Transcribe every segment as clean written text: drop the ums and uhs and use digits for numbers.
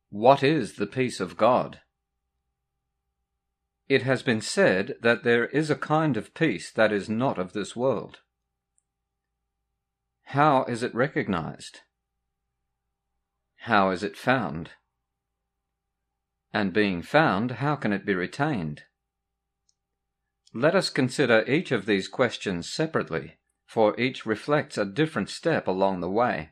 What is the peace of God? It has been said that there is a kind of peace that is not of this world. How is it recognized? How is it found? And being found, how can it be retained? Let us consider each of these questions separately, for each reflects a different step along the way.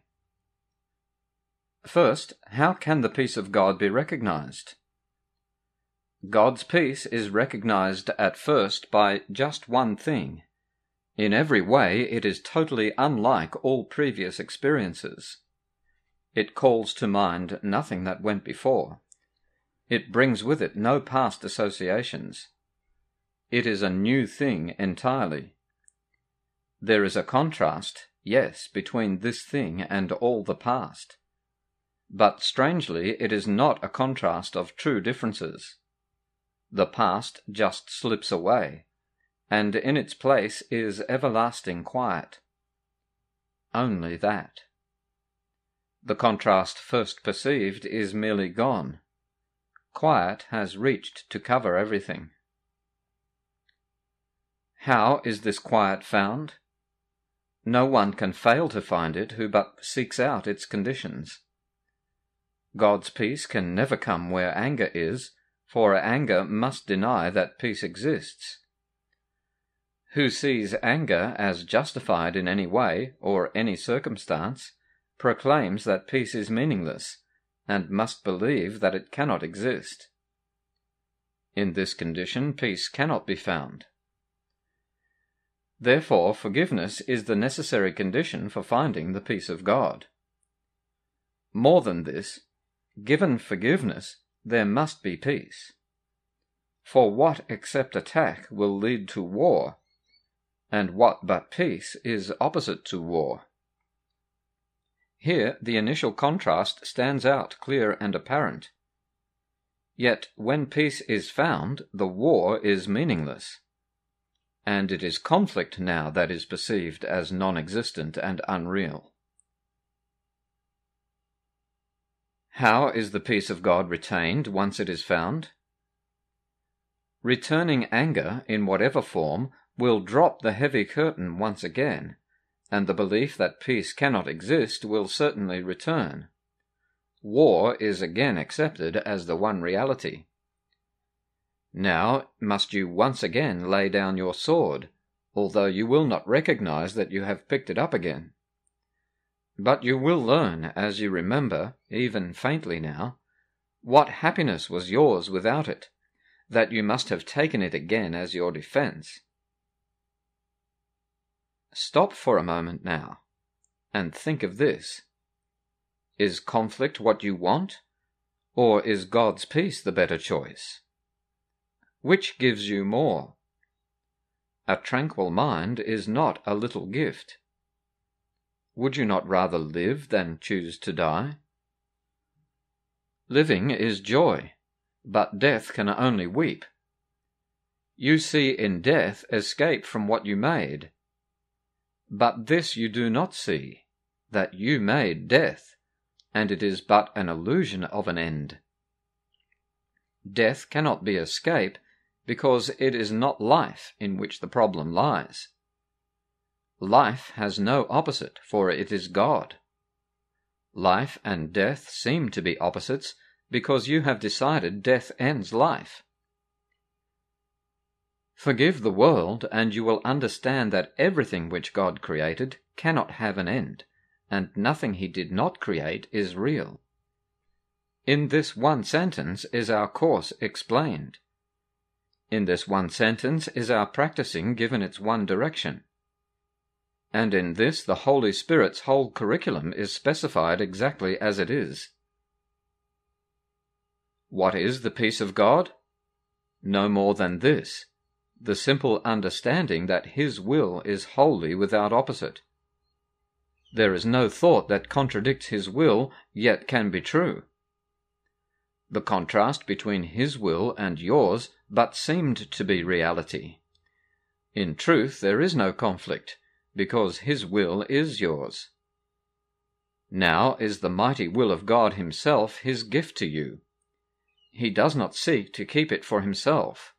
First, how can the peace of God be recognized? God's peace is recognized at first by just one thing. In every way, it is totally unlike all previous experiences. It calls to mind nothing that went before. It brings with it no past associations. It is a new thing entirely. There is a contrast, yes, between this thing and all the past. But strangely, it is not a contrast of true differences. The past just slips away, and in its place is everlasting quiet. Only that. The contrast first perceived is merely gone. Quiet has reached to cover everything. How is this quiet found? No one can fail to find it who but seeks out its conditions. God's peace can never come where anger is, for anger must deny that peace exists. Who sees anger as justified in any way or any circumstance proclaims that peace is meaningless, and must believe that it cannot exist. In this condition, peace cannot be found. Therefore, forgiveness is the necessary condition for finding the peace of God. More than this, given forgiveness, there must be peace. For what except attack will lead to war, and what but peace is opposite to war? Here the initial contrast stands out clear and apparent. Yet when peace is found, the war is meaningless, and it is conflict now that is perceived as non-existent and unreal. How is the peace of God retained once it is found? Returning anger, in whatever form, will drop the heavy curtain once again, and the belief that peace cannot exist will certainly return. War is again accepted as the one reality. Now must you once again lay down your sword, although you will not recognize that you have picked it up again. But you will learn, as you remember, even faintly now, what happiness was yours without it, that you must have taken it again as your defense. Stop for a moment now, and think of this. Is conflict what you want, or is God's peace the better choice? Which gives you more? A tranquil mind is not a little gift. Would you not rather live than choose to die? Living is joy, but death can only weep. You see in death escape from what you made. But this you do not see, that you made death, and it is but an illusion of an end. Death cannot be escape, because it is not life in which the problem lies. Life has no opposite, for it is God. Life and death seem to be opposites, because you have decided death ends life. Forgive the world, and you will understand that everything which God created cannot have an end, and nothing he did not create is real. In this one sentence is our course explained. In this one sentence is our practicing given its one direction. And in this the Holy Spirit's whole curriculum is specified exactly as it is. What is the peace of God? No more than this, the simple understanding that His will is wholly without opposite. There is no thought that contradicts His will, yet can be true. The contrast between His will and yours but seemed to be reality. In truth there is no conflict, because His will is yours. Now is the mighty will of God himself his gift to you. He does not seek to keep it for himself.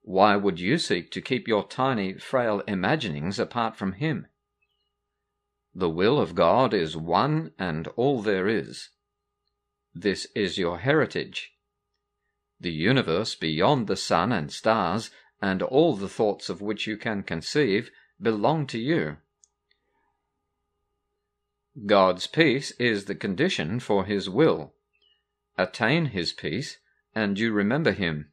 Why would you seek to keep your tiny, frail imaginings apart from him? The will of God is one and all there is. This is your heritage. The universe beyond the sun and stars, and all the thoughts of which you can conceive, belong to you. God's peace is the condition for his will. Attain his peace, and you remember him.